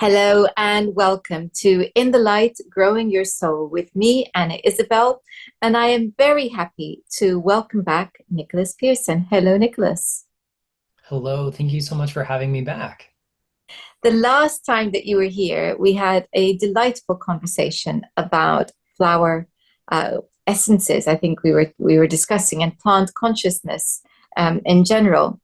Hello and welcome to In the Light, Growing Your Soul with me, Anna Isabel. And I am very happy to welcome back Nicholas Pearson. Hello, Nicholas. Hello, thank you so much for having me back. The last time that you were here, we had a delightful conversation about flower uh, essences. I think we were discussing and plant consciousness in general.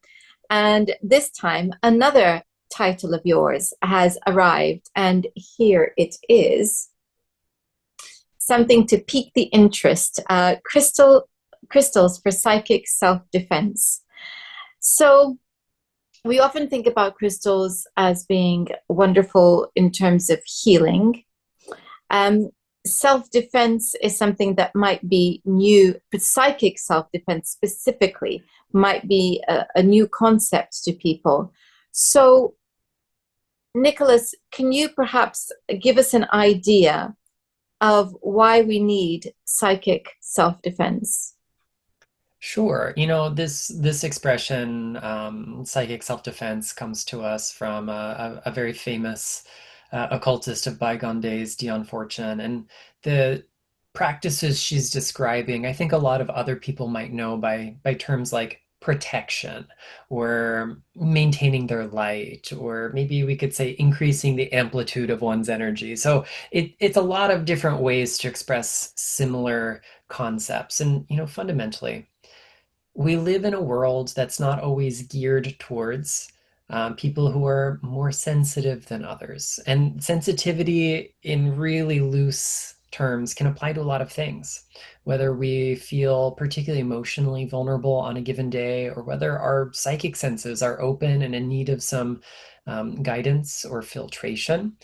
And this time, another title of yours has arrived, and here it is. Something to pique the interest. Crystals for psychic self-defense. So we often think about crystals as being wonderful in terms of healing. Um, Self-defense is something that might be new, but psychic self-defense specifically might be a new concept to people. So, Nicholas, can you perhaps give us an idea of why we need psychic self-defense? Sure, this expression, psychic self-defense, comes to us from a very famous occultist of bygone days, Dion Fortune, and the practices she's describing, I think a lot of other people might know by terms like protection or maintaining their light, or maybe we could say increasing the amplitude of one's energy. So it's a lot of different ways to express similar concepts. And, fundamentally, we live in a world that's not always geared towards people who are more sensitive than others. And sensitivity, in really loose terms, can apply to a lot of things. Whether we feel particularly emotionally vulnerable on a given day, or whether our psychic senses are open and in need of some guidance or filtration,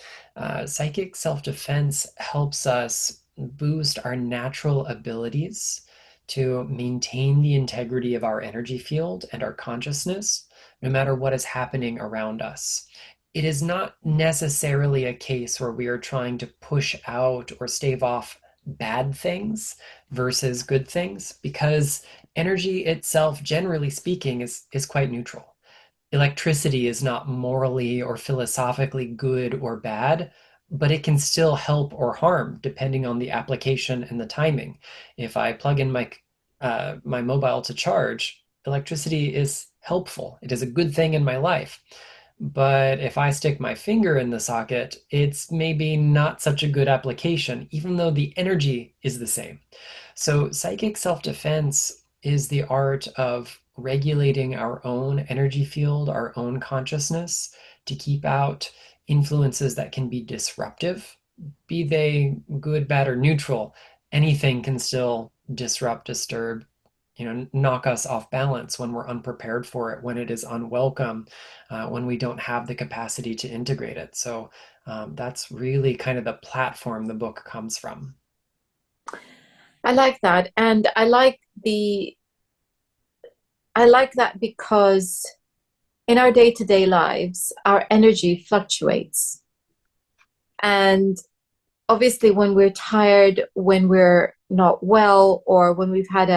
psychic self defense helps us boost our natural abilities to maintain the integrity of our energy field and our consciousness, no matter what is happening around us. It is not necessarily a case where we are trying to push out or stave off bad things versus good things, because energy itself, generally speaking, is quite neutral. Electricity is not morally or philosophically good or bad, but it can still help or harm depending on the application and the timing. If I plug in my mobile to charge, electricity is helpful. It is a good thing in my life. But if I stick my finger in the socket, it's maybe not such a good application, even though the energy is the same. So, psychic self defense is the art of regulating our own energy field, our own consciousness, to keep out influences that can be disruptive, be they good, bad, or neutral. Anything can still disrupt, disturb, knock us off balance when we're unprepared for it, when it is unwelcome, when we don't have the capacity to integrate it. So that's really kind of the platform the book comes from. I like that. And I like that because in our day-to-day lives, our energy fluctuates. And obviously when we're tired, when we're not well, or when we've had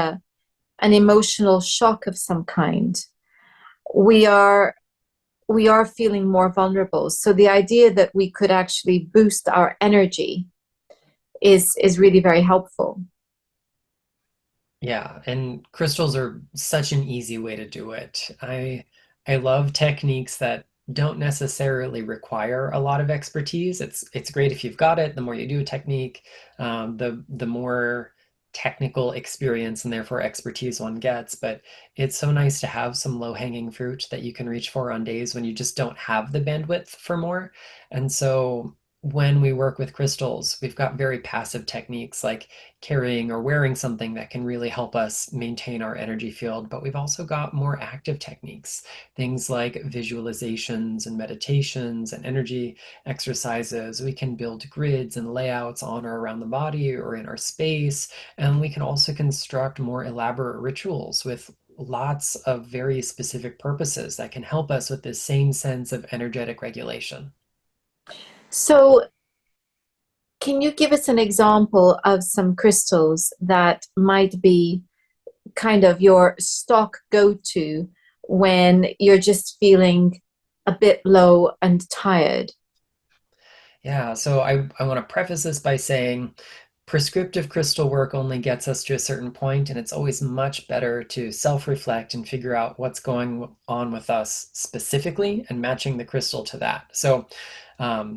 an emotional shock of some kind, we are we are feeling more vulnerable. So the idea that we could actually boost our energy is really very helpful. Yeah, and crystals are such an easy way to do it. I love techniques that don't necessarily require a lot of expertise. It's great if you've got it. The more you do a technique, the more technical experience and therefore expertise one gets. But it's so nice to have some low-hanging fruit that you can reach for on days when you just don't have the bandwidth for more. And so when we work with crystals, we've got very passive techniques like carrying or wearing something that can really help us maintain our energy field. But we've also got more active techniques, things like visualizations and meditations and energy exercises. We can build grids and layouts on or around the body or in our space. And we can also construct more elaborate rituals with lots of very specific purposes that can help us with this same sense of energetic regulation. So can you give us an example of some crystals that might be kind of your stock go-to when you're just feeling a bit low and tired? Yeah, so I want to preface this by saying prescriptive crystal work only gets us to a certain point, and it's always much better to self-reflect and figure out what's going on with us specifically and matching the crystal to that. So,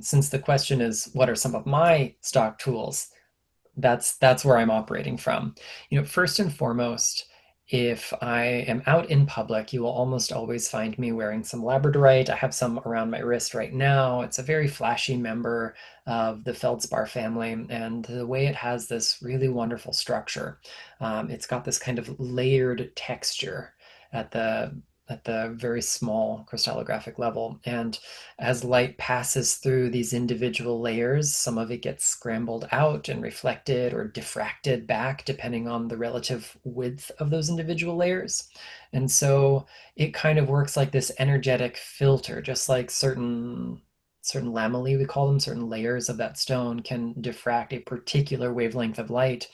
since the question is, what are some of my stock tools? That's where I'm operating from. First and foremost, if I am out in public, you will almost always find me wearing some labradorite. I have some around my wrist right now. It's a very flashy member of the feldspar family, and the way it has this really wonderful structure, it's got this kind of layered texture at the very small crystallographic level. And as light passes through these individual layers, some of it gets scrambled out and reflected or diffracted back, depending on the relative width of those individual layers. And so it kind of works like this energetic filter, just like certain lamellae, we call them, certain layers of that stone can diffract a particular wavelength of light.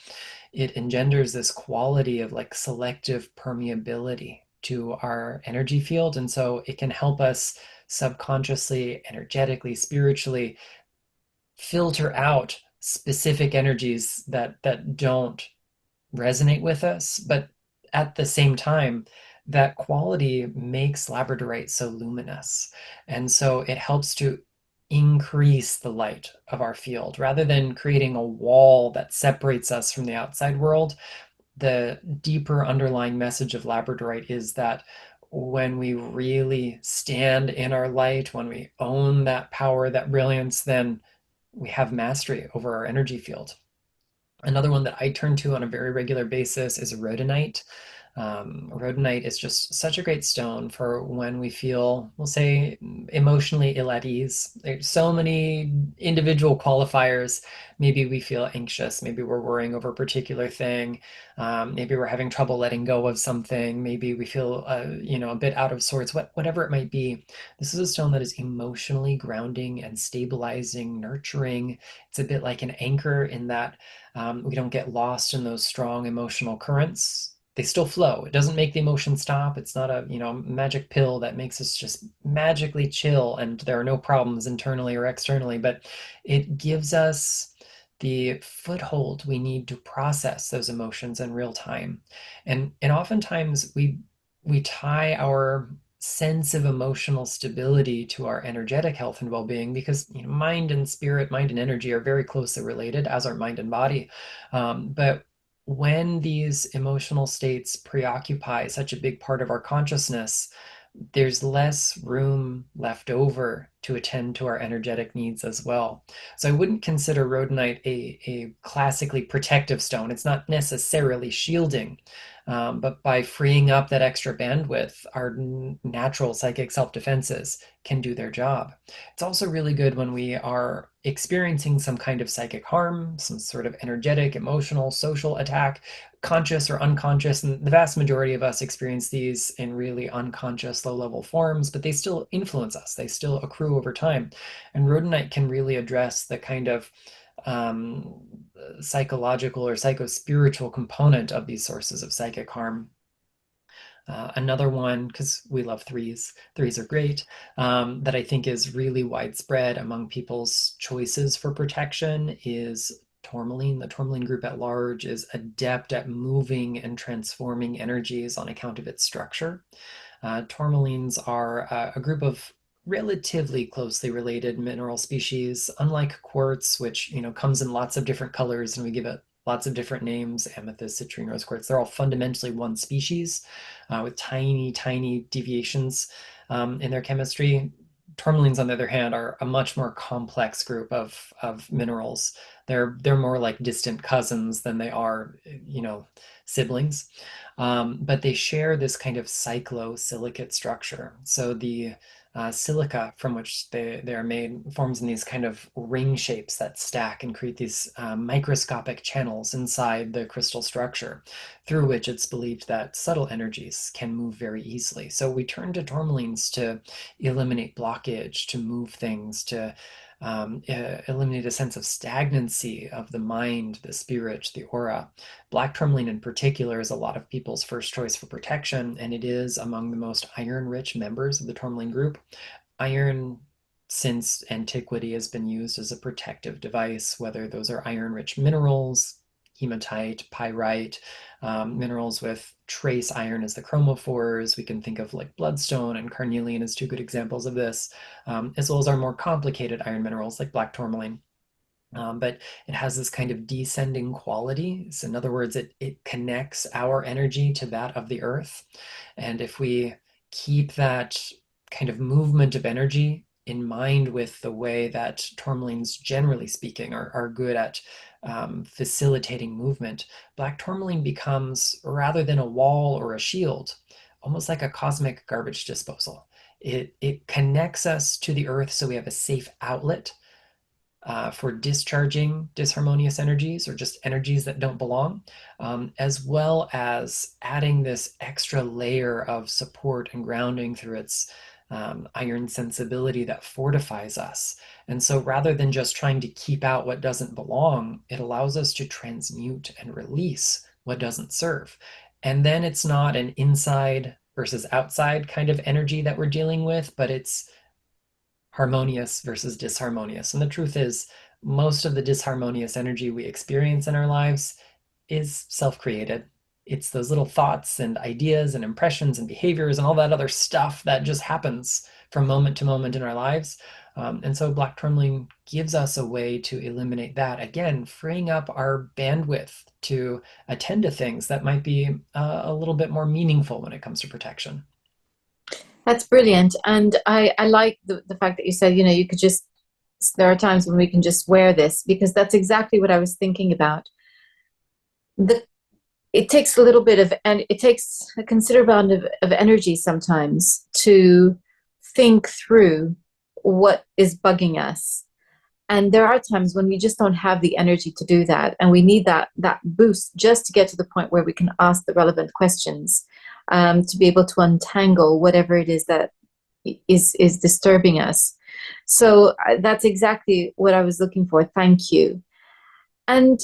It engenders this quality of like selective permeability to our energy field. And so it can help us subconsciously, energetically, spiritually filter out specific energies that don't resonate with us. But at the same time, that quality makes labradorite so luminous. And so it helps to increase the light of our field rather than creating a wall that separates us from the outside world. The deeper underlying message of labradorite is that when we really stand in our light, when we own that power, that brilliance, then we have mastery over our energy field. Another one that I turn to on a very regular basis is rhodonite. Rhodonite is just such a great stone for when we feel, we'll say, emotionally ill at ease. There's so many individual qualifiers. Maybe we feel anxious. Maybe we're worrying over a particular thing. Maybe we're having trouble letting go of something. Maybe we feel, a bit out of sorts. Whatever it might be, this is a stone that is emotionally grounding and stabilizing, nurturing. It's a bit like an anchor in that we don't get lost in those strong emotional currents. They still flow. It doesn't make the emotion stop. It's not a, magic pill that makes us just magically chill and there are no problems internally or externally, but it gives us the foothold we need to process those emotions in real time. And oftentimes we tie our sense of emotional stability to our energetic health and well-being because mind and spirit, mind and energy are very closely related, as are mind and body. But when these emotional states preoccupy such a big part of our consciousness, there's less room left over to attend to our energetic needs as well. So I wouldn't consider rhodonite a classically protective stone. It's not necessarily shielding, but by freeing up that extra bandwidth, our natural psychic self-defenses can do their job. It's also really good when we are experiencing some kind of psychic harm, some sort of energetic, emotional, social attack, conscious or unconscious. And the vast majority of us experience these in really unconscious, low level forms, but they still influence us. They still accrue over time. And rhodonite can really address the kind of um, psychological or psycho-spiritual component of these sources of psychic harm. Another one, because we love threes, threes are great, that I think is really widespread among people's choices for protection is tourmaline. The tourmaline group at large is adept at moving and transforming energies on account of its structure. Tourmalines are a group of relatively closely related mineral species, unlike quartz, which comes in lots of different colors and we give it lots of different names, amethyst, citrine, rose quartz. They're all fundamentally one species with tiny, tiny deviations in their chemistry. Tourmalines, on the other hand, are a much more complex group of minerals. They're more like distant cousins than they are, siblings. But they share this kind of cyclosilicate structure. So the silica from which they are made forms in these kind of ring shapes that stack and create these microscopic channels inside the crystal structure through which it's believed that subtle energies can move very easily. So we turn to tourmalines to eliminate blockage, to move things, to eliminate a sense of stagnancy of the mind, the spirit, the aura. Black tourmaline in particular is a lot of people's first choice for protection, and it is among the most iron-rich members of the tourmaline group. Iron since antiquity has been used as a protective device, whether those are iron-rich minerals, hematite, pyrite, minerals with trace iron as the chromophores. We can think of like bloodstone and carnelian as two good examples of this, as well as our more complicated iron minerals like black tourmaline. But it has this kind of descending quality. So in other words, it connects our energy to that of the earth. And if we keep that kind of movement of energy in mind with the way that tourmalines, generally speaking, are good at facilitating movement, black tourmaline becomes, rather than a wall or a shield, almost like a cosmic garbage disposal. It connects us to the earth so we have a safe outlet for discharging disharmonious energies or just energies that don't belong, as well as adding this extra layer of support and grounding through its iron sensibility that fortifies us. And so rather than just trying to keep out what doesn't belong, it allows us to transmute and release what doesn't serve. And then it's not an inside versus outside kind of energy that we're dealing with, but it's harmonious versus disharmonious. And the truth is, most of the disharmonious energy we experience in our lives is self created. It's those little thoughts and ideas and impressions and behaviors and all that other stuff that just happens from moment to moment in our lives. And so black tourmaline gives us a way to eliminate that, again, freeing up our bandwidth to attend to things that might be a little bit more meaningful when it comes to protection. That's brilliant. And I like the fact that you said, you could just, there are times when we can just wear this, because that's exactly what I was thinking about. The, it takes a little bit of, and it takes a considerable amount of energy sometimes to think through what is bugging us. And there are times when we just don't have the energy to do that. And we need that boost just to get to the point where we can ask the relevant questions, to be able to untangle whatever it is that is disturbing us. So that's exactly what I was looking for. Thank you. And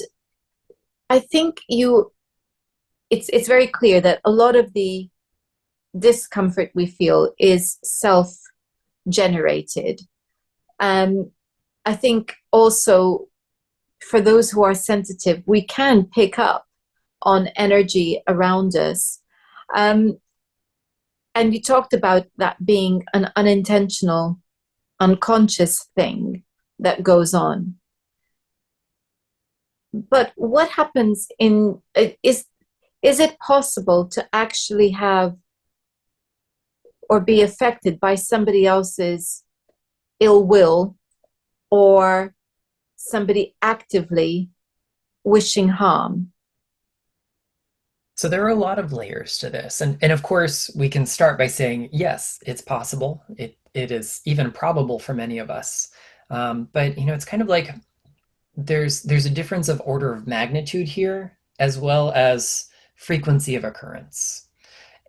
I think it's very clear that a lot of the discomfort we feel is self-generated. I think also for those who are sensitive, we can pick up on energy around us. And you talked about that being an unintentional, unconscious thing that goes on. But what happens is it possible to actually have or be affected by somebody else's ill will, or somebody actively wishing harm? So there are a lot of layers to this. And of course, we can start by saying, yes, it's possible. It is even probable for many of us. But it's kind of like there's a difference of order of magnitude here, as well as frequency of occurrence.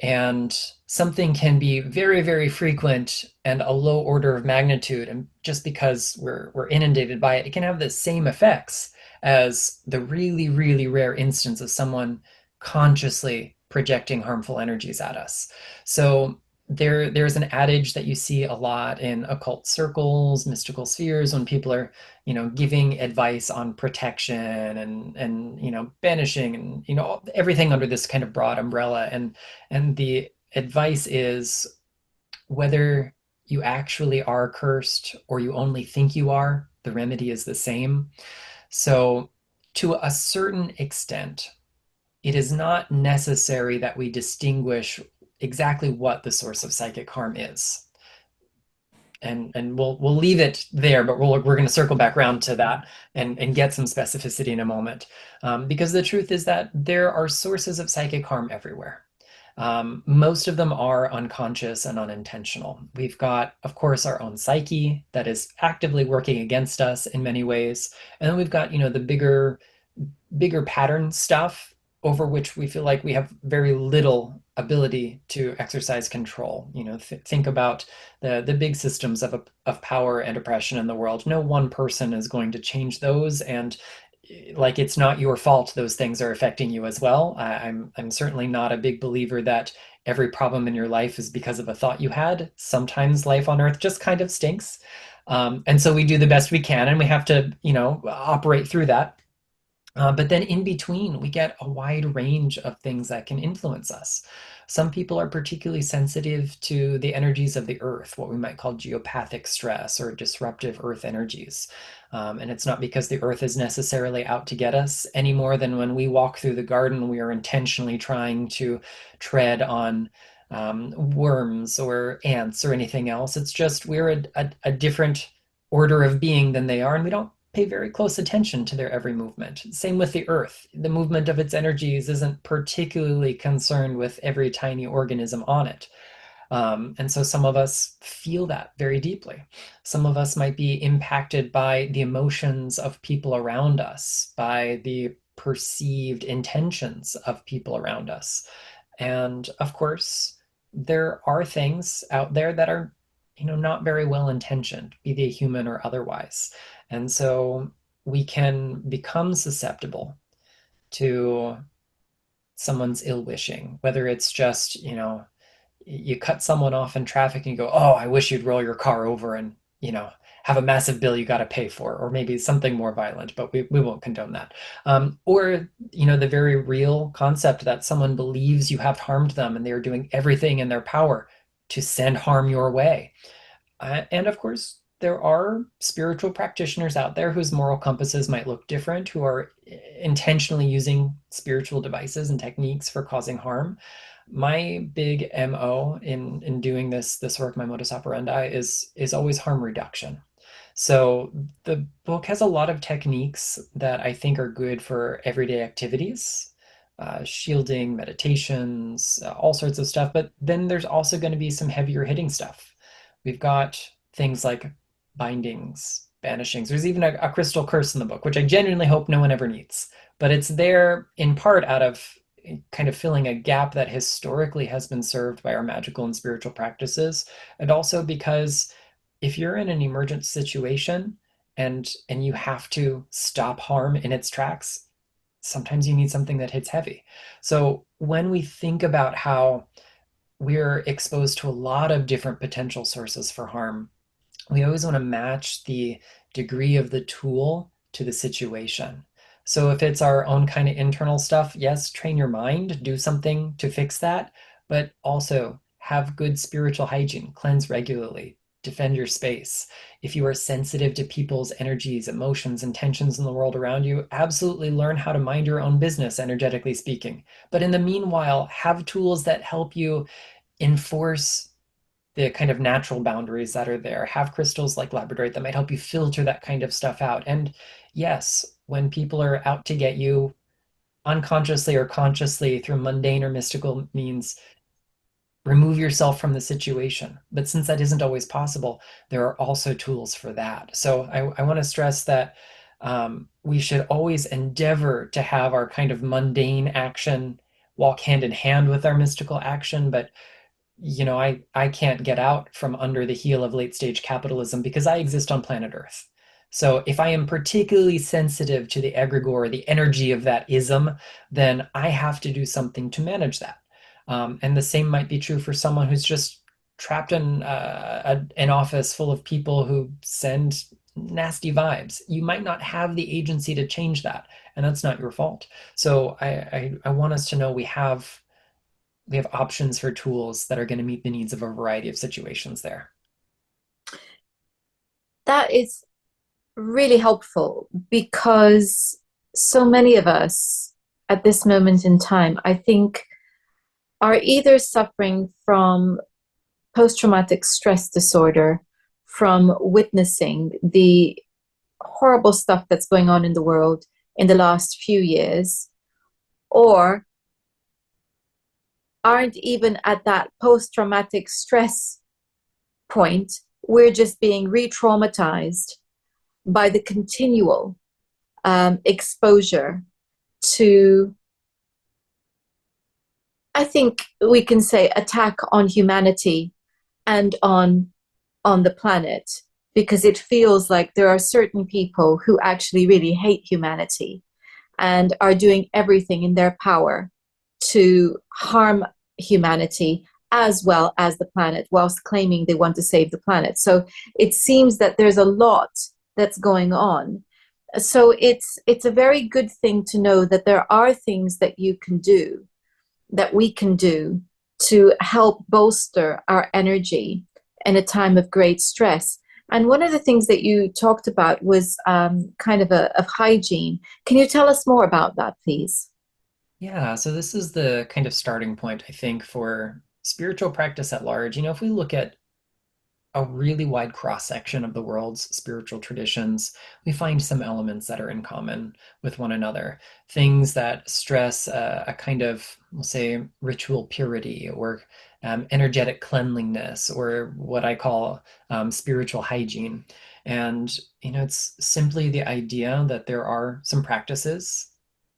And something can be very, very frequent and a low order of magnitude. And just because we're inundated by it, it can have the same effects as the really, really rare instance of someone consciously projecting harmful energies at us. So there's an adage that you see a lot in occult circles, mystical spheres, when people are, giving advice on protection and banishing and everything under this kind of broad umbrella. And the advice is, whether you actually are cursed or you only think you are, the remedy is the same. So to a certain extent, it is not necessary that we distinguish exactly what the source of psychic harm is. And we'll leave it there, but we're going to circle back around to that and get some specificity in a moment, because the truth is that there are sources of psychic harm everywhere. Most of them are unconscious and unintentional. We've got, of course, our own psyche that is actively working against us in many ways, and then we've got the bigger pattern stuff over which we feel like we have very little ability to exercise control. Think about the big systems of power and oppression in the world. No one person is going to change those, and like, it's not your fault those things are affecting you as well. I'm certainly not a big believer that every problem in your life is because of a thought you had. Sometimes life on Earth just kind of stinks. And so we do the best we can, and we have to, operate through that. But then in between, we get a wide range of things that can influence us. Some people are particularly sensitive to the energies of the earth, what we might call geopathic stress or disruptive earth energies. And it's not because the earth is necessarily out to get us any more than when we walk through the garden, we are intentionally trying to tread on worms or ants or anything else. It's just we're a different order of being than they are, and we don't pay very close attention to their every movement. Same with the earth. The movement of its energies isn't particularly concerned with every tiny organism on it. And so some of us feel that very deeply. Some of us might be impacted by the emotions of people around us, by the perceived intentions of people around us. And of course, there are things out there that are, not very well intentioned, be they human or otherwise. And so we can become susceptible to someone's ill wishing, whether it's just, you cut someone off in traffic and you go, oh, I wish you'd roll your car over and, have a massive bill you got to pay for, or maybe something more violent, but we won't condone that. Or, the very real concept that someone believes you have harmed them and they are doing everything in their power to send harm your way. And of course, there are spiritual practitioners out there whose moral compasses might look different, who are intentionally using spiritual devices and techniques for causing harm. My big MO in doing this work, my modus operandi, is always harm reduction. So the book has a lot of techniques that I think are good for everyday activities, shielding, meditations, all sorts of stuff. But then there's also going to be some heavier hitting stuff. We've got things like bindings, banishings. There's even a crystal curse in the book, which I genuinely hope no one ever needs. But it's there in part out of kind of filling a gap that historically has been served by our magical and spiritual practices. And also because if you're in an emergent situation and you have to stop harm in its tracks, sometimes you need something that hits heavy. So when we think about how we're exposed to a lot of different potential sources for harm, we always want to match the degree of the tool to the situation. So if it's our own kind of internal stuff, yes, train your mind, do something to fix that, but also have good spiritual hygiene, cleanse regularly, defend your space. If you are sensitive to people's energies, emotions, and tensions in the world around you, absolutely learn how to mind your own business, energetically speaking. But in the meanwhile, have tools that help you enforce the kind of natural boundaries that are there. Have crystals like labradorite that might help you filter that kind of stuff out. And yes, when people are out to get you unconsciously or consciously through mundane or mystical means, remove yourself from the situation. But since that isn't always possible, there are also tools for that. So I want to stress that we should always endeavor to have our kind of mundane action walk hand in hand with our mystical action, but I can't get out from under the heel of late stage capitalism because I exist on planet Earth. So if I am particularly sensitive to the egregore, the energy of that ism, then I have to do something to manage that. And the same might be true for someone who's just trapped in an office full of people who send nasty vibes. You might not have the agency to change that, and that's not your fault. So I want us to know we have options for tools that are going to meet the needs of a variety of situations there. That is really helpful because so many of us at this moment in time, I think, are either suffering from post traumatic stress disorder from witnessing the horrible stuff that's going on in the world in the last few years, or aren't even at that post traumatic stress point. We're just being re traumatized by the continual exposure to, I think we can say, attack on humanity and on the planet, because it feels like there are certain people who actually really hate humanity and are doing everything in their power to harm humanity as well as the planet, whilst claiming they want to save the planet. So it seems that there's a lot that's going on. So it's a very good thing to know that there are things that you can do, that we can do, to help bolster our energy in a time of great stress. And one of the things that you talked about was kind of of hygiene. Can you tell us more about that, please? Yeah, so this is the kind of starting point, I think, for spiritual practice at large. You know, if we look at a really wide cross section of the world's spiritual traditions, we find some elements that are in common with one another. Things that stress a kind of, we'll say, ritual purity or energetic cleanliness, or what I call spiritual hygiene. And, you know, it's simply the idea that there are some practices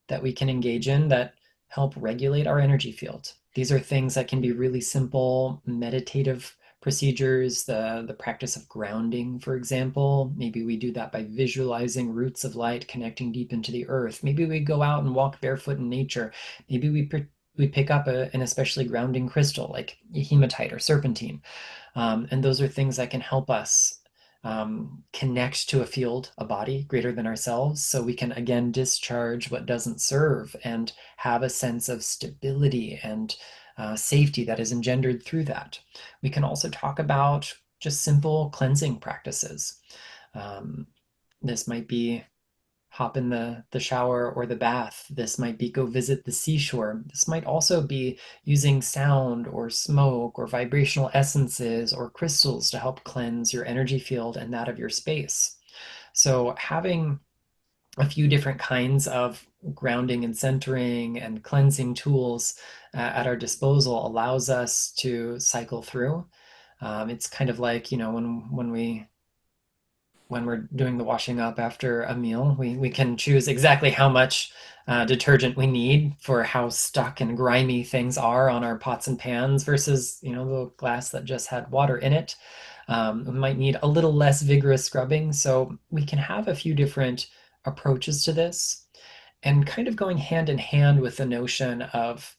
that we can engage in that help regulate our energy field. These are things that can be really simple meditative procedures, the practice of grounding, for example. Maybe we do that by visualizing roots of light connecting deep into the earth. Maybe we go out and walk barefoot in nature. Maybe we pick up an especially grounding crystal like hematite or serpentine. And those are things that can help us connect to a field, a body greater than ourselves, so we can again discharge what doesn't serve and have a sense of stability and safety that is engendered through that. We can also talk about just simple cleansing practices. Um, this might be hop in the shower or the bath. This might be go visit the seashore. This might also be using sound or smoke or vibrational essences or crystals to help cleanse your energy field and that of your space. So having a few different kinds of grounding and centering and cleansing tools at our disposal allows us to cycle through. It's kind of like, you know, when we're doing the washing up after a meal, we can choose exactly how much detergent we need for how stuck and grimy things are on our pots and pans versus, you know, the glass that just had water in it. We might need a little less vigorous scrubbing. So we can have a few different approaches to this, and kind of going hand in hand with the notion of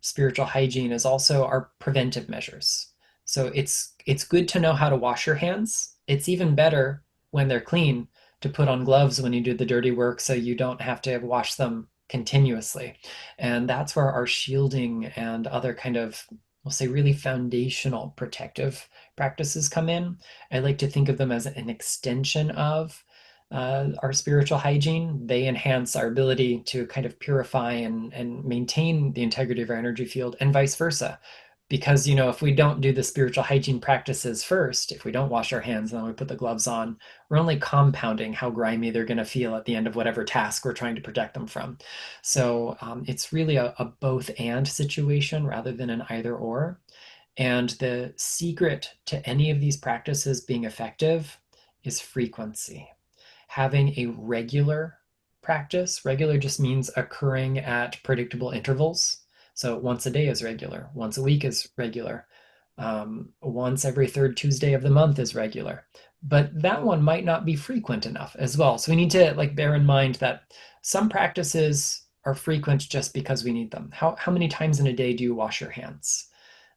spiritual hygiene is also our preventive measures. So it's good to know how to wash your hands. It's even better when they're clean to put on gloves when you do the dirty work so you don't have to wash them continuously. And that's where our shielding and other kind of, we'll say, really foundational protective practices come in. I like to think of them as an extension of our spiritual hygiene. They enhance our ability to kind of purify and maintain the integrity of our energy field, and vice versa. Because, you know, if we don't do the spiritual hygiene practices first, if we don't wash our hands and then we put the gloves on, we're only compounding how grimy they're going to feel at the end of whatever task we're trying to protect them from. So it's really a both and situation rather than an either or. And the secret to any of these practices being effective is frequency. Having a regular practice. Regular just means occurring at predictable intervals. So once a day is regular, once a week is regular, once every third Tuesday of the month is regular. But that one might not be frequent enough as well. So we need to like bear in mind that some practices are frequent just because we need them. How many times in a day do you wash your hands?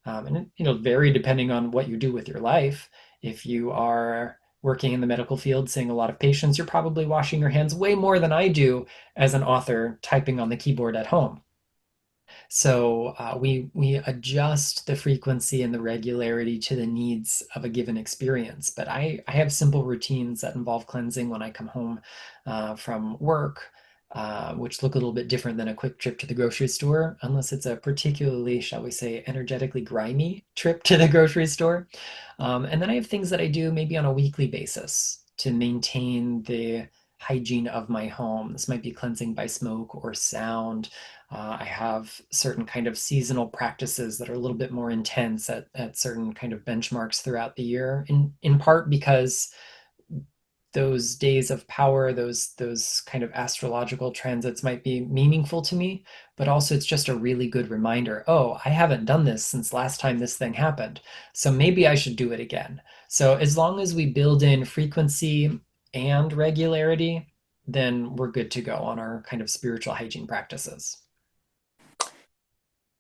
And it, you know, vary depending on what you do with your life. If you are working in the medical field, seeing a lot of patients, you're probably washing your hands way more than I do as an author typing on the keyboard at home. So we adjust the frequency and the regularity to the needs of a given experience. But I have simple routines that involve cleansing when I come home from work, which look a little bit different than a quick trip to the grocery store, unless it's a particularly, shall we say, energetically grimy trip to the grocery store. And then I have things that I do maybe on a weekly basis to maintain the hygiene of my home. This might be cleansing by smoke or sound. I have certain kind of seasonal practices that are a little bit more intense at certain kind of benchmarks throughout the year, in part because those days of power, those kind of astrological transits might be meaningful to me, but also it's just a really good reminder. Oh, I haven't done this since last time this thing happened, so maybe I should do it again. So as long as we build in frequency and regularity, then we're good to go on our kind of spiritual hygiene practices.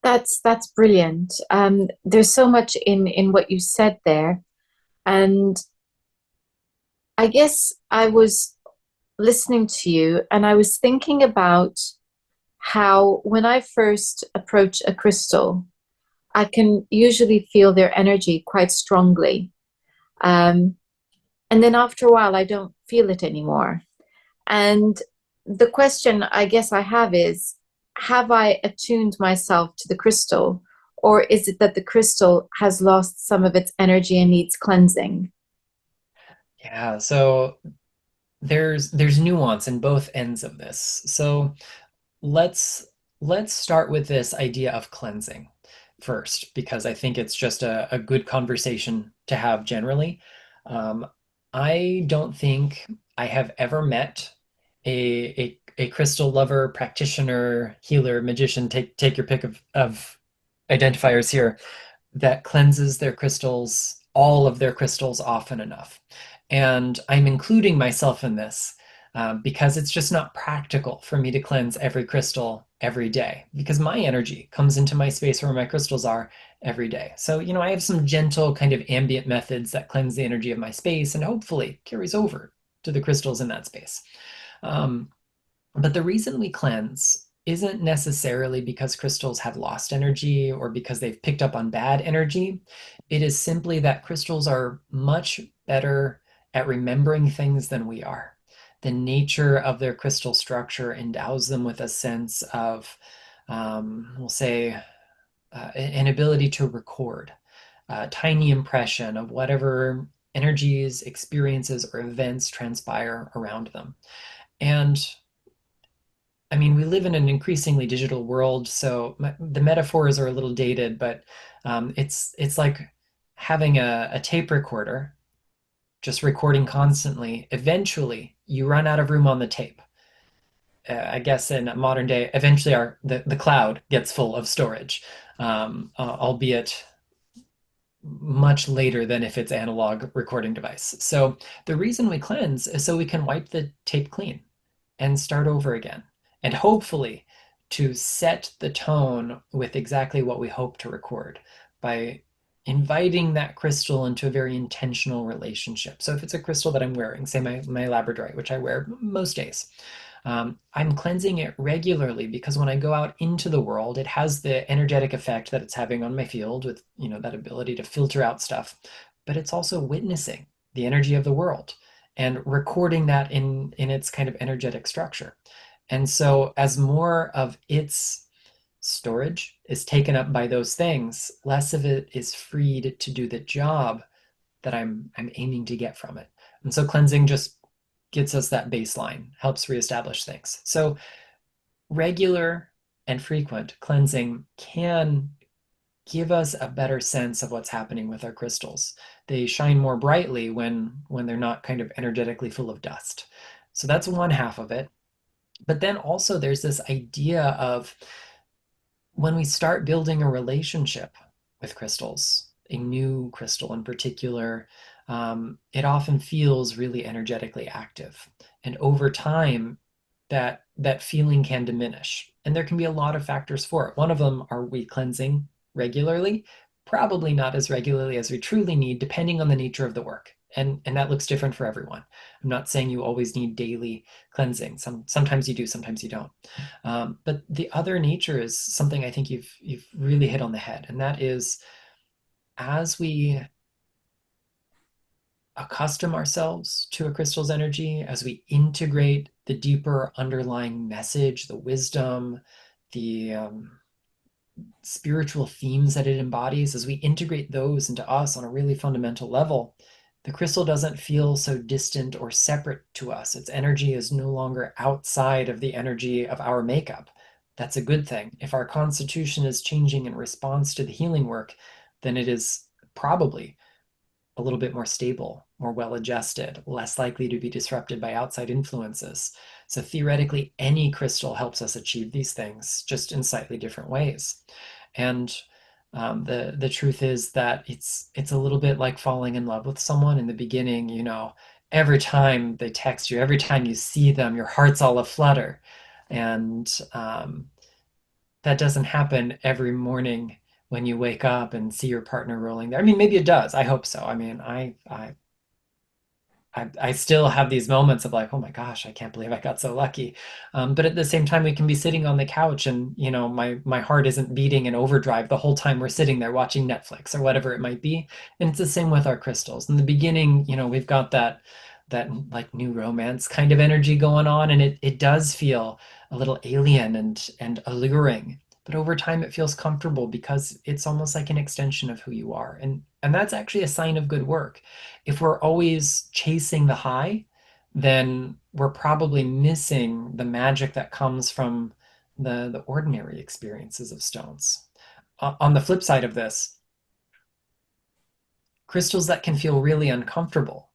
That's brilliant. There's so much in what you said there, and I guess I was listening to you, and I was thinking about how when I first approach a crystal, I can usually feel their energy quite strongly. Um, and then after a while, I don't feel it anymore. And the question I guess I have I attuned myself to the crystal, or is it that the crystal has lost some of its energy and needs cleansing? Yeah, so there's nuance in both ends of this. So let's let's start with this idea of cleansing first, because I think it's just a good conversation to have generally. Um, I don't think I have ever met a crystal lover, practitioner, healer, magician, take your pick of identifiers here, that cleanses their crystals, all of their crystals, often enough. And I'm including myself in this because it's just not practical for me to cleanse every crystal every day because my energy comes into my space where my crystals are every day. So, I have some gentle kind of ambient methods that cleanse the energy of my space and hopefully carries over to the crystals in that space. Um, but the reason we cleanse isn't necessarily because crystals have lost energy or because they've picked up on bad energy. It is simply that crystals are much better at remembering things than we are. The nature of their crystal structure endows them with a sense of, we'll say, an ability to record a tiny impression of whatever energies, experiences, or events transpire around them. And I mean, we live in an increasingly digital world, so the metaphors are a little dated, but it's like having a tape recorder, just recording constantly. Eventually, you run out of room on the tape. I guess in modern day, eventually the cloud gets full of storage, albeit much later than if it's analog recording device. So the reason we cleanse is so we can wipe the tape clean and start over again. And hopefully to set the tone with exactly what we hope to record by inviting that crystal into a very intentional relationship. So if it's a crystal that I'm wearing, say my Labradorite, which I wear most days, I'm cleansing it regularly because when I go out into the world, it has the energetic effect that it's having on my field with, that ability to filter out stuff. But it's also witnessing the energy of the world and recording that in its kind of energetic structure. And so as more of its storage is taken up by those things, less of it is freed to do the job that I'm aiming to get from it. And so cleansing just gets us that baseline, helps reestablish things. So regular and frequent cleansing can give us a better sense of what's happening with our crystals. They shine more brightly when they're not kind of energetically full of dust. So that's one half of it. But then also there's this idea of when we start building a relationship with crystals, a new crystal in particular, it often feels really energetically active. And over time, that feeling can diminish. And there can be a lot of factors for it. One of them, are we cleansing regularly? Probably not as regularly as we truly need, depending on the nature of the work. And that looks different for everyone. I'm not saying you always need daily cleansing. Sometimes you do, sometimes you don't. But the other nature is something I think you've really hit on the head, and that is as we accustom ourselves to a crystal's energy, as we integrate the deeper underlying message, the wisdom, the spiritual themes that it embodies, as we integrate those into us on a really fundamental level, the crystal doesn't feel so distant or separate to us. Its energy is no longer outside of the energy of our makeup. That's a good thing. If our constitution is changing in response to the healing work, then it is probably a little bit more stable, more well adjusted, less likely to be disrupted by outside influences. So theoretically, any crystal helps us achieve these things, just in slightly different ways. And the truth is that it's a little bit like falling in love with someone in the beginning. Every time they text you, every time you see them, your heart's all aflutter, and that doesn't happen every morning when you wake up and see your partner rolling there. I mean, maybe it does. I hope so. I mean, I still have these moments of like, oh my gosh, I can't believe I got so lucky. But at the same time, we can be sitting on the couch and, you know, my heart isn't beating in overdrive the whole time we're sitting there watching Netflix or whatever it might be. And it's the same with our crystals. In the beginning, you know, we've got that like new romance kind of energy going on, and it does feel a little alien and alluring. But over time, it feels comfortable because it's almost like an extension of who you are. And that's actually a sign of good work. If we're always chasing the high, then we're probably missing the magic that comes from the ordinary experiences of stones. On the flip side of this, crystals that can feel really uncomfortable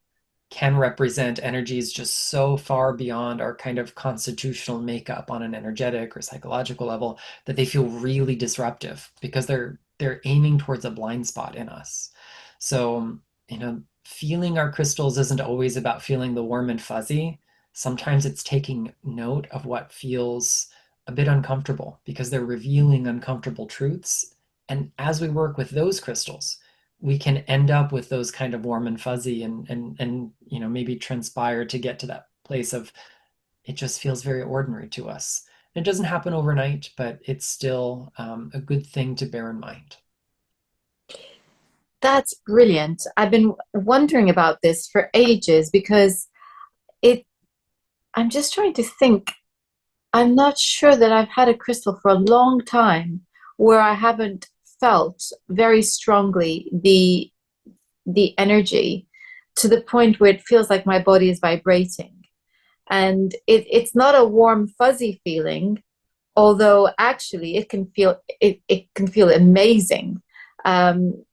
can represent energies just so far beyond our kind of constitutional makeup on an energetic or psychological level that they feel really disruptive because they're aiming towards a blind spot in us. So, you know, feeling our crystals isn't always about feeling the warm and fuzzy. Sometimes it's taking note of what feels a bit uncomfortable because they're revealing uncomfortable truths. And as we work with those crystals, we can end up with those kind of warm and fuzzy and you know maybe transpire to get to that place of it just feels very ordinary to us. It doesn't happen overnight, but it's still a good thing to bear in mind. That's brilliant. I've been wondering about this for ages because it, I'm just trying to think. I'm not sure that I've had a crystal for a long time where I haven't felt very strongly the energy to the point where it feels like my body is vibrating. And it's not a warm, fuzzy feeling, although actually it can feel amazing. Um,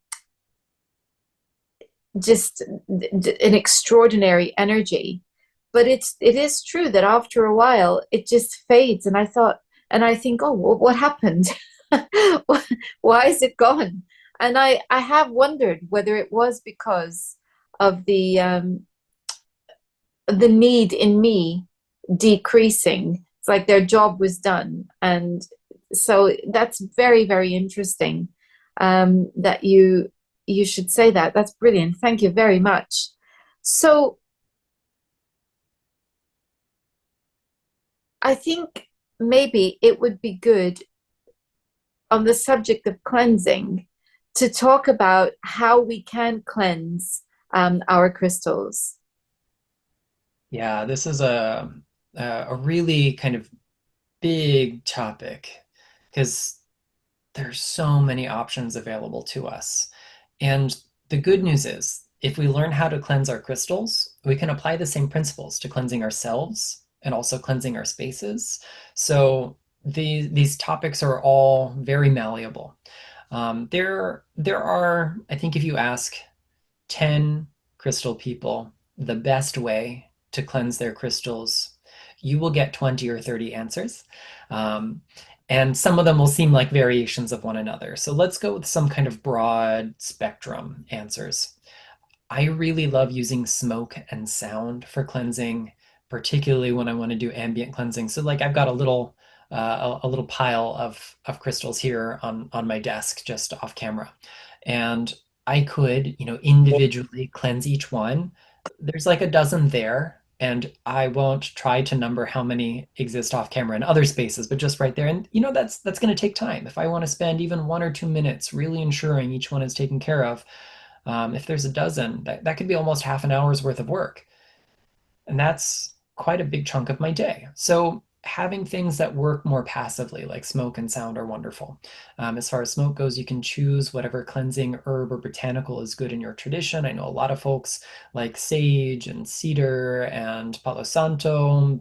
just an extraordinary energy. But it is true that after a while it just fades, and I think, oh, well, what happened? Why is it gone? And I have wondered whether it was because of the need in me decreasing. It's like their job was done, and so that's very, very interesting. That you should say that. That's brilliant. Thank you very much. So I think maybe it would be good on the subject of cleansing to talk about how we can cleanse our crystals. Yeah, this is a really kind of big topic because there's so many options available to us. And the good news is, if we learn how to cleanse our crystals, we can apply the same principles to cleansing ourselves and also cleansing our spaces. So these topics are all very malleable. There are, I think, if you ask 10 crystal people the best way to cleanse their crystals, you will get 20 or 30 answers. Um, and some of them will seem like variations of one another. So let's go with some kind of broad spectrum answers. I really love using smoke and sound for cleansing, particularly when I want to do ambient cleansing. So like I've got a little pile of crystals here on my desk just off camera. And I could, you know, individually cleanse each one. There's like a dozen there, and I won't try to number how many exist off camera in other spaces, but just right there. And you know, that's going to take time. If I want to spend even 1 or 2 minutes really ensuring each one is taken care of, if there's a dozen, that could be almost half an hour's worth of work. And that's quite a big chunk of my day. So having things that work more passively, like smoke and sound, are wonderful. As far as smoke goes, you can choose whatever cleansing herb or botanical is good in your tradition. I know a lot of folks like sage and cedar and palo santo.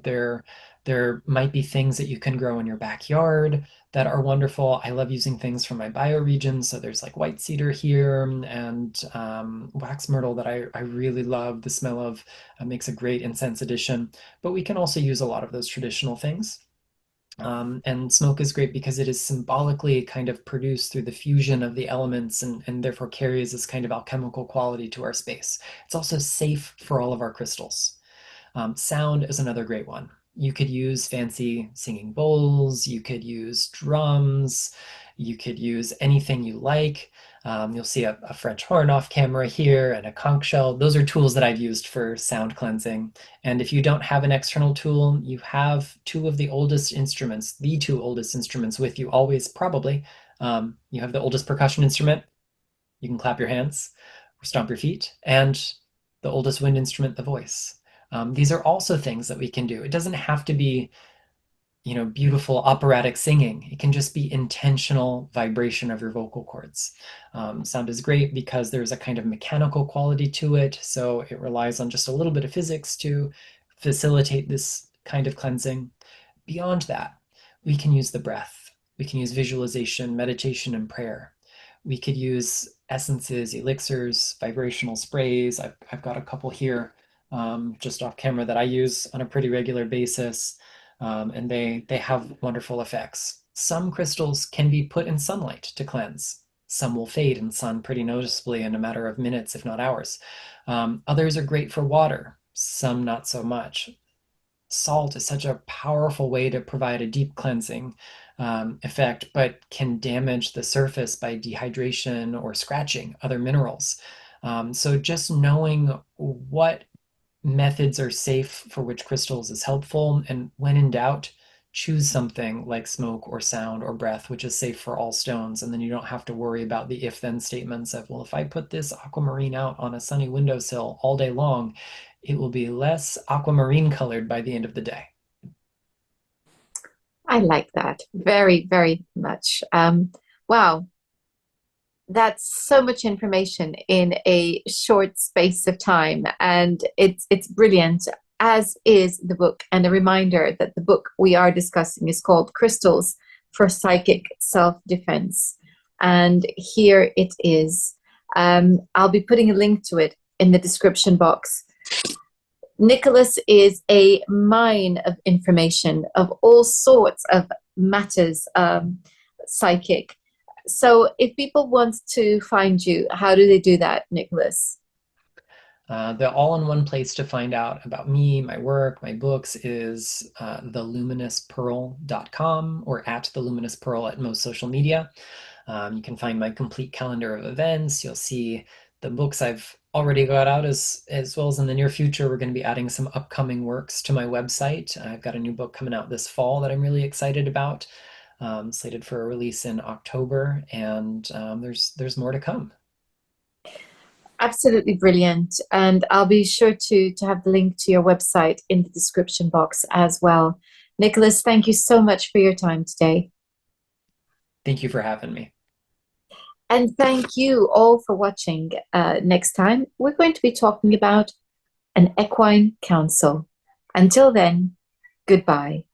There might be things that you can grow in your backyard that are wonderful. I love using things from my bioregion. So there's like white cedar here and wax myrtle that I really love the smell of. Makes a great incense addition. But we can also use a lot of those traditional things. And smoke is great because it is symbolically kind of produced through the fusion of the elements and therefore carries this kind of alchemical quality to our space. It's also safe for all of our crystals. Sound is another great one. You could use fancy singing bowls, you could use drums, you could use anything you like. You'll see a French horn off camera here and a conch shell. Those are tools that I've used for sound cleansing. And if you don't have an external tool, you have two of the oldest instruments, the two oldest instruments with you always, probably. You have the oldest percussion instrument. You can clap your hands or stomp your feet. And the oldest wind instrument, the voice. These are also things that we can do. It doesn't have to be, beautiful operatic singing. It can just be intentional vibration of your vocal cords. Sound is great because there's a kind of mechanical quality to it. So it relies on just a little bit of physics to facilitate this kind of cleansing. Beyond that, we can use the breath. We can use visualization, meditation, and prayer. We could use essences, elixirs, vibrational sprays. I've got a couple here just off camera that I use on a pretty regular basis, and they have wonderful effects. Some crystals can be put in sunlight to cleanse. Some will fade in sun pretty noticeably in a matter of minutes, if not hours. Others are great for water, some not so much. Salt is such a powerful way to provide a deep cleansing effect, but can damage the surface by dehydration or scratching other minerals. So just knowing what methods are safe for which crystals is helpful, and when in doubt, choose something like smoke or sound or breath, which is safe for all stones. And then you don't have to worry about the if then statements of, well, if I put this aquamarine out on a sunny windowsill all day long, it will be less aquamarine colored by the end of the day. I like that very, very much. Wow, that's so much information in a short space of time, and it's brilliant, as is the book. And a reminder that the book we are discussing is called Crystals for Psychic Self-Defense. And here it is. I'll be putting a link to it in the description box. Nicholas is a mine of information of all sorts of matters, psychic. So if people want to find you, how do they do that, Nicholas? The all-in-one place to find out about me, my work, my books is theluminous.pearl.com or at theluminous.pearl at most social media. You can find my complete calendar of events. You'll see the books I've already got out, as well as in the near future, we're going to be adding some upcoming works to my website. I've got a new book coming out this fall that I'm really excited about, slated for a release in October, and there's more to come. Absolutely brilliant. And I'll be sure to have the link to your website in the description box as well. Nicholas, thank you so much for your time today. Thank you for having me. And thank you all for watching. Next time, we're going to be talking about an equine council. Until then, goodbye.